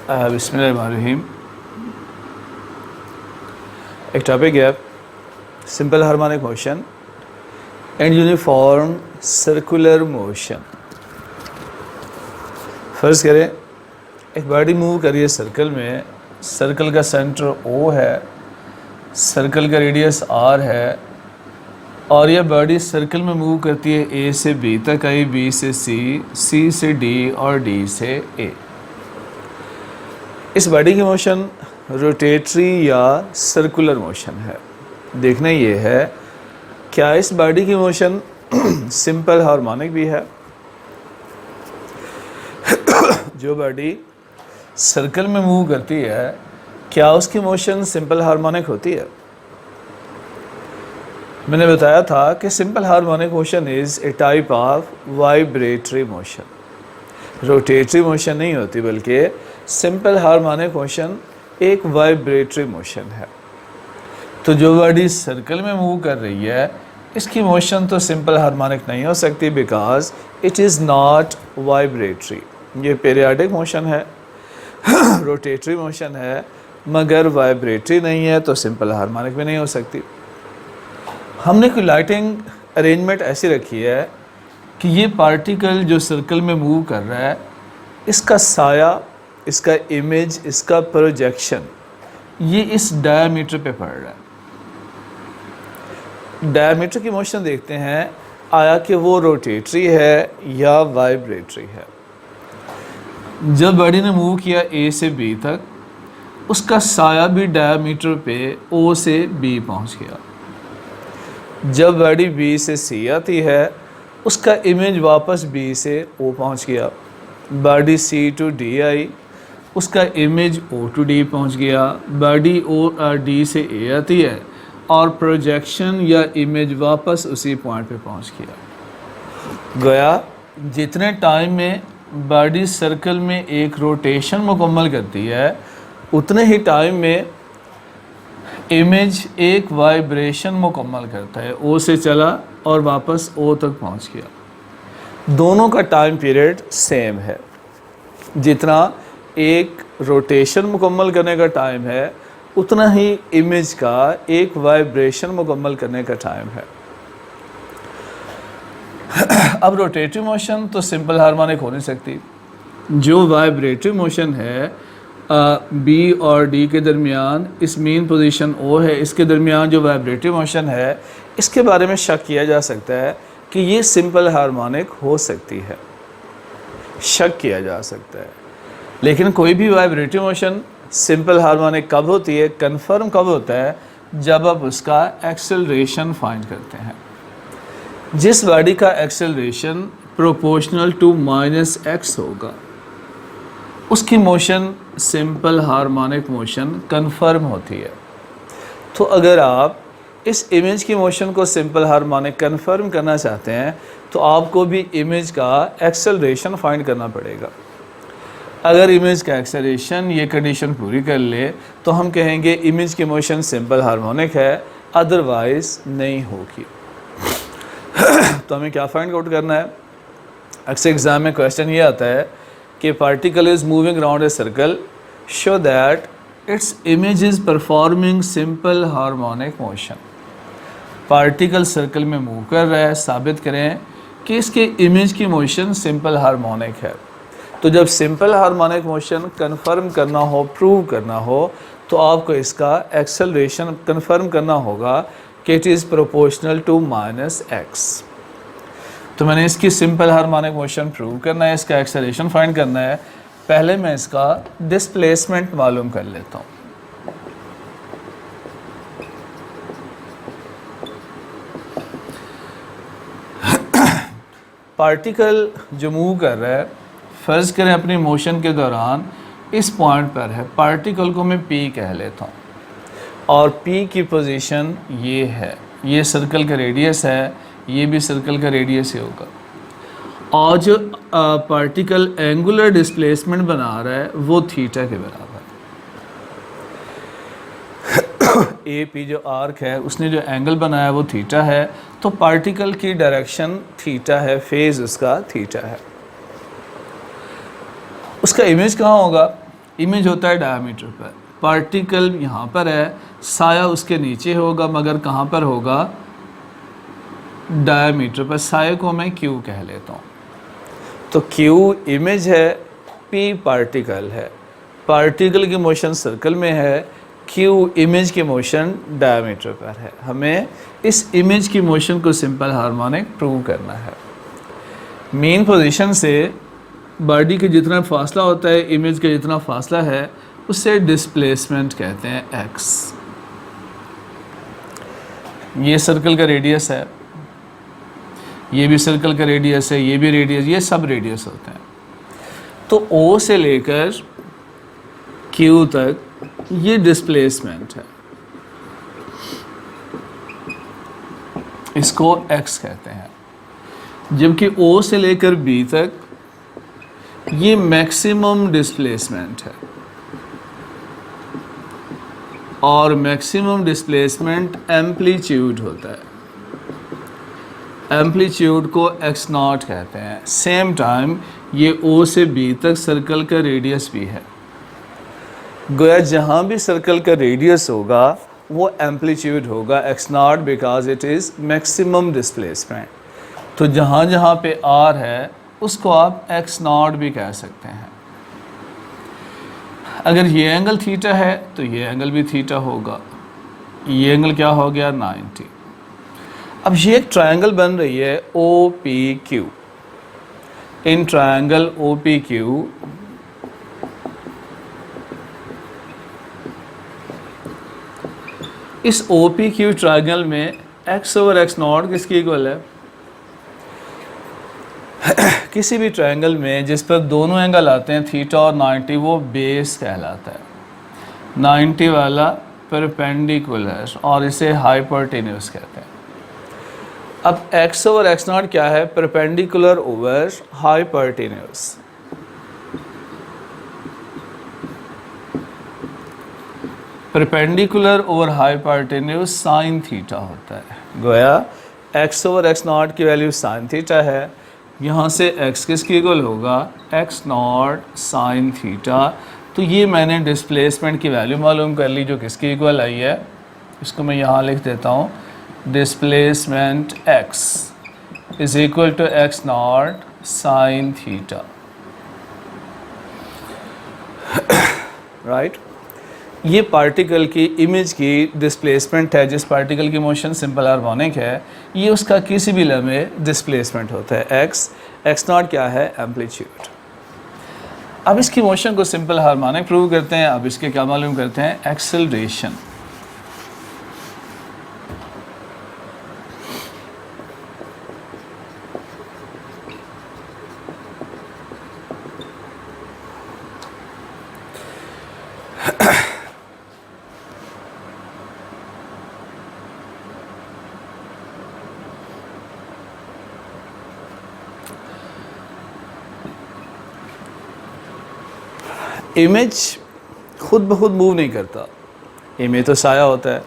बिस्मिल्लाहिर्रहमानिर्रहीम। एक टॉपिक है simple harmonic motion and uniform circular motion. फ़र्ज़ करें एक बॉडी मूव करिए सर्कल में, सर्कल का सेंटर O है, सर्कल का रेडियस R है और यह बॉडी सर्कल में मूव करती है A से B तक आई, B से C, C से D और D से A। इस बॉडी की मोशन रोटेटरी या सर्कुलर मोशन है। देखना ये है क्या इस बॉडी की मोशन सिंपल हार्मोनिक भी है। जो बॉडी सर्कल में मूव करती है क्या उसकी मोशन सिंपल हार्मोनिक होती है। मैंने बताया था कि simple harmonic motion is a type of vibratory motion. Rotatory motion नहीं होती बल्कि सिंपल हार्मोनिक मोशन एक वाइब्रेटरी मोशन है। तो जो बॉडी सर्कल में मूव कर रही है इसकी मोशन तो सिंपल हार्मोनिक नहीं हो सकती because it is not vibratory. ये पीरियाडिक मोशन है, रोटेटरी मोशन है, मगर वाइब्रेटरी नहीं है तो सिंपल हार्मोनिक भी नहीं हो सकती। हमने कोई लाइटिंग अरेंजमेंट ऐसी रखी है कि ये पार्टिकल जो सर्कल में मूव कर रहा है इसका साया, इसका इमेज, इसका प्रोजेक्शन ये इस डायमीटर पे पड़ रहा है। डायमीटर की मोशन देखते हैं आया कि वो रोटेटरी है या वाइब्रेटरी है। जब बॉडी ने मूव किया A से B तक उसका साया भी डायमीटर पे O से B पहुंच गया। जब बॉडी B से C आती है उसका इमेज वापस B से O पहुंच गया। बॉडी C टू D आई उसका इमेज O टू D पहुंच गया। बॉडी D से A आती है और प्रोजेक्शन या इमेज वापस उसी पॉइंट पे पहुंच गया। गोया जितने टाइम में बॉडी सर्कल में एक रोटेशन मुकम्मल करती है उतने ही टाइम में इमेज एक वाइब्रेशन मुकम्मल करता है। O से चला और वापस O तक पहुंच गया। दोनों का टाइम पीरियड सेम है। जितना एक रोटेशन मुकम्मल करने का टाइम है उतना ही इमेज का एक वाइब्रेशन मुकम्मल करने का टाइम है। अब रोटेटरी मोशन तो सिंपल हार्मोनिक हो नहीं सकती। जो वाइब्रेटरी मोशन है B और D के दरमियान, इस मेन पोजीशन O है, इसके दरमियान जो वाइब्रेटरी मोशन है इसके बारे में शक किया जा सकता है कि ये सिंपल हार्मोनिक हो सकती है, शक किया जा सकता है। लेकिन कोई भी वाइब्रेटरी मोशन सिंपल हार्मोनिक कब होती है, कंफर्म कब होता है, जब आप उसका एक्सेलरेशन फाइंड करते हैं। जिस बॉडी का एक्सेलरेशन प्रोपोर्शनल टू -x होगा उसकी motion simple harmonic motion confirm होती है। तो अगर आप इस इमेज की मोशन को सिंपल हार्मोनिक कंफर्म करना चाहते हैं तो आपको भी इमेज का एक्सेलरेशन फाइंड करना पड़ेगा। अगर इमेज का एक्सेलरेशन ये कंडीशन पूरी कर ले तो हम कहेंगे इमेज की मोशन सिंपल हार्मोनिक है, अदरवाइज नहीं होगी। तो हमें क्या फाइंड आउट करना है। अक्सर एग्जाम में क्वेश्चन ये आता है कि particle is moving around a circle, show that its image is performing simple harmonic motion. Particle circle में मूव कर रहा है, साबित करें कि इसके इमेज की मोशन सिंपल हार्मोनिक है। तो जब सिंपल हार्मोनिक मोशन कंफर्म करना हो, प्रूव करना हो, तो आपको इसका एक्सेलरेशन कंफर्म करना होगा कि it is proportional to -x। तो मैंने इसकी सिंपल हार्मोनिक मोशन प्रूव करना है, इसका एक्सेलरेशन फाइंड करना है। पहले मैं इसका डिस्प्लेसमेंट मालूम कर लेता हूँ। पार्टिकल जो मूव कर रहा है, फ़र्ज़ करें अपनी मोशन के दौरान इस पॉइंट पर है। पार्टिकल को मैं P कह लेता हूँ और P की पोजीशन ये है, ये सर्कल का रेडियस है, ये भी सर्कल का रेडियस ही होगा। और जो पार्टिकल एंगुलर डिस्प्लेसमेंट बना रहा है वो थीटा के बराबर है। AP जो आर्क है उसने जो एंगल बनाया वो थीटा है, तो पार्टिकल की डायरेक्शन थीटा है, फेज़ उसका थीटा है। उसका इमेज कहाँ होगा, इमेज होता है डायमीटर पर, पार्टिकल यहाँ पर है, साया उसके नीचे होगा, मगर कहाँ पर होगा, डायमीटर पर। साये को मैं क्यू कह लेता हूँ। तो क्यू इमेज है, पी पार्टिकल है। पार्टिकल की मोशन सर्कल में है, क्यू इमेज की मोशन डायमीटर पर है। हमें इस इमेज की मोशन को सिंपल हार्मोनिक प्रूव करना है। मेन पोजीशन से बॉडी के जितना फासला होता है, इमेज का जितना फासला है, उससे डिस्प्लेसमेंट कहते हैं एक्स। ये सर्कल का रेडियस है, ये भी सर्कल का रेडियस है, ये भी रेडियस, ये सब रेडियस होते हैं। तो ओ से लेकर क्यू तक ये डिस्प्लेसमेंट है, इसको एक्स कहते हैं। जबकि ओ से लेकर बी तक ये मैक्सिमम डिस्प्लेसमेंट है, और मैक्सिमम डिस्प्लेसमेंट एम्पलीट्यूड होता है। एम्पलीट्यूड को एक्स नॉट कहते हैं। सेम टाइम ये ओ से बी तक सर्कल का रेडियस भी है। गोया जहाँ भी सर्कल का रेडियस होगा वो एम्पलीट्यूड होगा x not, because it is maximum displacement. तो जहाँ जहाँ पे आर है उसको आप एक्स नॉट भी कह सकते हैं। अगर ये एंगल थीटा है तो ये एंगल भी थीटा होगा। ये एंगल क्या हो गया, 90। अब ये एक ट्रायंगल बन रही है O P Q. In triangle O P Q इस ओ पी क्यू ट्रायंगल में एक्स ओवर एक्स नॉट किसकी इक्वल है? किसी भी ट्रायंगल में जिस पर दोनों एंगल आते हैं थीटा और 90, वो बेस कहलाता है। 90 वाला परपेंडिकुलर, और इसे हाइपोटेन्यूस कहते हैं। अब x ओवर एक्स नॉट क्या है? Perpendicular over hypotenuse. Perpendicular over hypotenuse sine theta होता है। गोया x ओवर एक्स नॉट की वैल्यू साइन थीटा है। यहाँ से x किसकी इक्वल होगा? X not sine theta. तो ये मैंने डिस्प्लेसमेंट की वैल्यू मालूम कर ली जो किसकी इक्वल आई है। इसको मैं यहाँ लिख देता हूँ, displacement x is equal to X not sine theta. Right, ये पार्टिकल की इमेज की डिस्प्लेसमेंट है। जिस पार्टिकल की मोशन सिंपल हार्मोनिक है, ये उसका किसी भी लम्हे डिस्प्लेसमेंट होता है एक्स नॉट क्या है? एम्पलीट्यूड। अब इसकी मोशन को सिंपल हार्मोनिक प्रूव करते हैं। अब इसके क्या मालूम करते हैं? एक्सेलरेशन। इमेज खुद ब खुद मूव नहीं करता, इमेज तो साया होता है।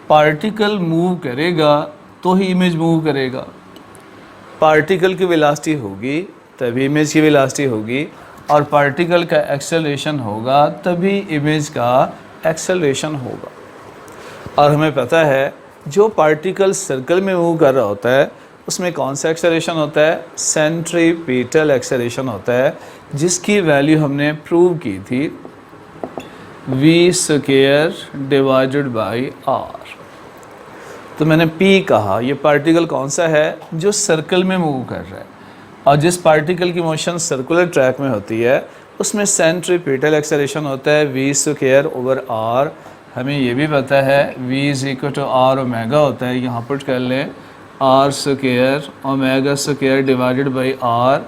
पार्टिकल मूव करेगा तो ही इमेज मूव करेगा। पार्टिकल की वेलोसिटी होगी तभी इमेज की वेलोसिटी होगी, और पार्टिकल का एक्सेलरेशन होगा तभी इमेज का एक्सेलरेशन होगा। और हमें पता है जो पार्टिकल सर्कल में मूव कर रहा होता है उसमें कौन सा एक्सेलरेशन होता है? सेंट्रीपिटल एक्सेलरेशन होता है, जिसकी वैल्यू हमने प्रूव की थी v² डिवाइडेड बाई r। तो मैंने p कहा, ये पार्टिकल कौन सा है? जो सर्कल में मूव कर रहा है। और जिस पार्टिकल की मोशन सर्कुलर ट्रैक में होती है उसमें सेंट्रीपिटल एक्सेलरेशन होता है v² ओवर r। हमें ये भी पता है v equal to r omega होता है। यहाँ पुट कर लें r² omega square divided by r।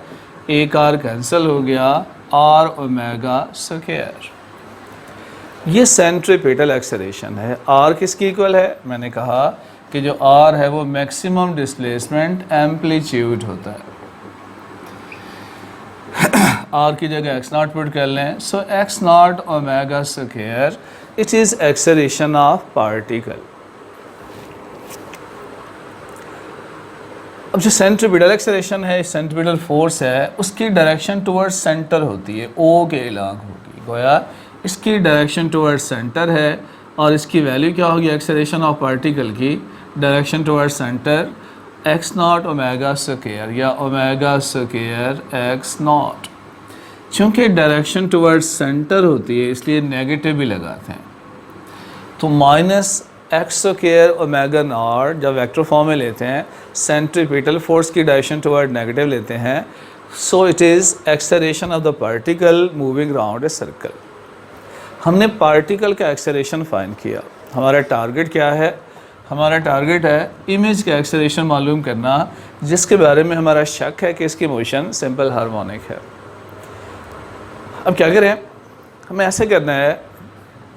एक r कैंसिल हो गया, r ओमेगा स्क्वायर। ये सेंट्रीपिटल एक्सेलरेशन है। r किसकी इक्वल है? मैंने कहा कि जो r है वो मैक्सिमम डिस्प्लेसमेंट एम्पलीट्यूड होता है। r की जगह x नॉट पुट कर लें, सो x not omega square it is acceleration of particle. अब जो सेंट्रीपिटल एक्सेलरेशन है, सेंट्रीपिटल फोर्स है, उसकी डायरेक्शन टुवर्ड्स सेंटर होती है, ओ के इलाक होगी। गोया इसकी डायरेक्शन टुवर्ड्स सेंटर है और इसकी वैल्यू क्या होगी एक्सेलरेशन ऑफ पार्टिकल की, direction towards centre x not omega square या ओमेगा स्क्वायर एक्स नॉट। चूँकि डायरेक्शन टुवर्ड्स सेंटर होती है इसलिए नेगेटिव भी लगाते हैं, तो minus x square omega naught जब वेक्टर फॉर्म में लेते हैं सेंट्रीपिटल फोर्स की डायरेक्शन टुवर्ड नेगेटिव लेते हैं, so it is acceleration of the particle moving round a circle. हमने पार्टिकल का एक्सेलरेशन फाइंड किया, हमारा टारगेट क्या है, हमारा टारगेट है इमेज का एक्सेलरेशन मालूम करना जिसके बारे में हमारा शक है कि इसकी मोशन सिंपल हार्मोनिक है। अब क्या करें, हमें ऐसे करना है,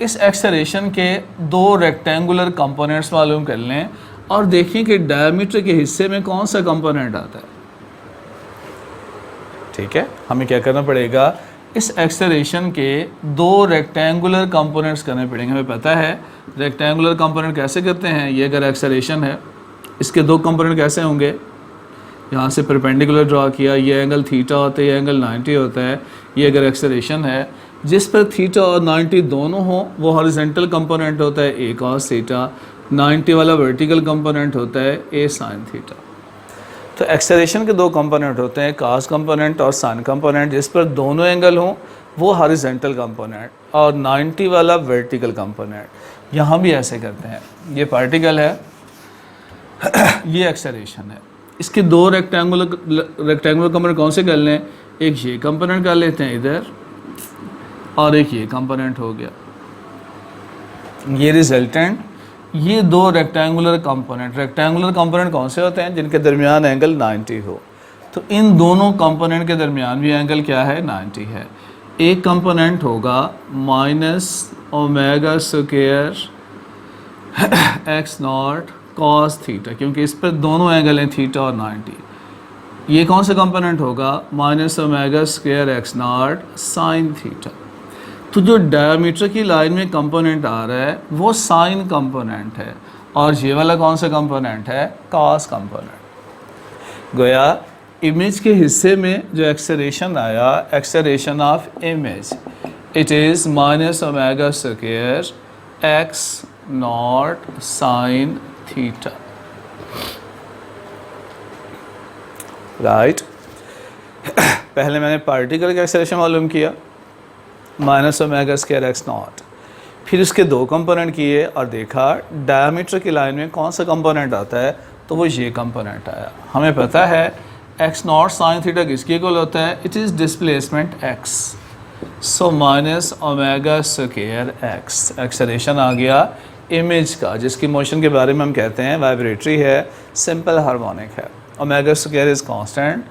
इस एक्सेलरेशन के दो रेक्टेंगुलर कंपोनेंट्स मालूम कर लें और देखें कि डायमीटर के हिस्से में कौन सा कंपोनेंट आता है। ठीक है, हमें क्या करना पड़ेगा, इस एक्सेलरेशन के दो रेक्टेंगुलर कंपोनेंट्स करने पड़ेंगे। हमें पता है रेक्टेंगुलर कंपोनेंट कैसे करते हैं, ये अगर एक्सेलरेशन है इसके दो कंपोनेंट कैसे होंगे, यहाँ से परपेंडिकुलर ड्रॉ किया, ये एंगल थीटा होता है, ये एंगल 90 होता है। ये अगर एक्सेलरेशन है जिस पर थीटा और 90 दोनों हो वो हॉरिजॉन्टल कंपोनेंट होता है ए कॉस थीटा, 90 वाला वर्टिकल कंपोनेंट होता है ए साइन थीटा। तो एक्सेलरेशन के दो कंपोनेंट होते हैं, कॉस कंपोनेंट और साइन कंपोनेंट, जिस पर दोनों एंगल हों वो हॉरिजॉन्टल कंपोनेंट, और 90 वाला वर्टिकल कंपोनेंट। यहाँ भी ऐसे करते हैं, ये पार्टिकल है ये एक्सेलरेशन है, इसके दो रेक्टेंगुलर कंपोनेंट कौन से कर लें, एक ये कंपोनेंट कर लेते हैं इधर और एक ये कंपोनेंट हो गया। ये रिजल्टेंट, ये दो रेक्टेंगुलर कंपोनेंट कौन से होते हैं, जिनके दरमियान एंगल 90 हो। तो इन दोनों कंपोनेंट के दरमियान भी एंगल क्या है, 90 है। एक कंपोनेंट होगा minus omega square x not cos theta, क्योंकि इस पर दोनों एंगल हैं थीटा और 90। ये कौन सा कंपोनेंट होगा, minus omega square x not sine theta. तो जो डायमीटर की लाइन में कंपोनेंट आ रहा है वो साइन कंपोनेंट है, और ये वाला कौन सा कंपोनेंट है, कॉस कंपोनेंट। गोया इमेज के हिस्से में जो एक्सेलरेशन आया, acceleration of image, it is minus omega square x not sine theta, right. पहले मैंने पार्टिकल का एक्सेलरेशन मालूम किया minus omega square x not, फिर उसके दो कंपोनेंट किए और देखा डायमीटर की लाइन में कौन सा कंपोनेंट आता है, तो वो ये कंपोनेंट आया। हमें पता है एक्स नॉट साइन थीटा किसके इक्वल होता है, it is displacement x, so minus omega square x. Acceleration आ गया इमेज का, जिसकी मोशन के बारे में हम कहते हैं वाइब्रेटरी है, सिंपल हार्मोनिक है। ओमेगा स्क्वायर इज़ कांस्टेंट,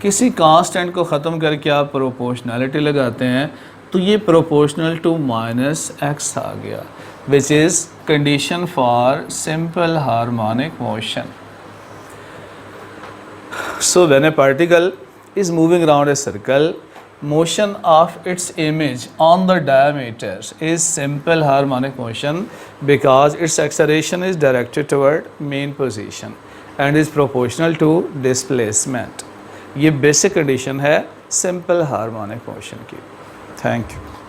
किसी कांस्टेंट को ख़त्म करके आप प्रोपोर्शनैलिटी लगाते हैं तो ये प्रोपोर्शनल टू माइनस एक्स आ गया, which is condition for simple harmonic motion. So when a particle is moving around a circle, motion of its image on the diameter is simple harmonic motion because its acceleration is directed toward mean position and is proportional to displacement. ये basic condition है simple harmonic motion की। Thank you.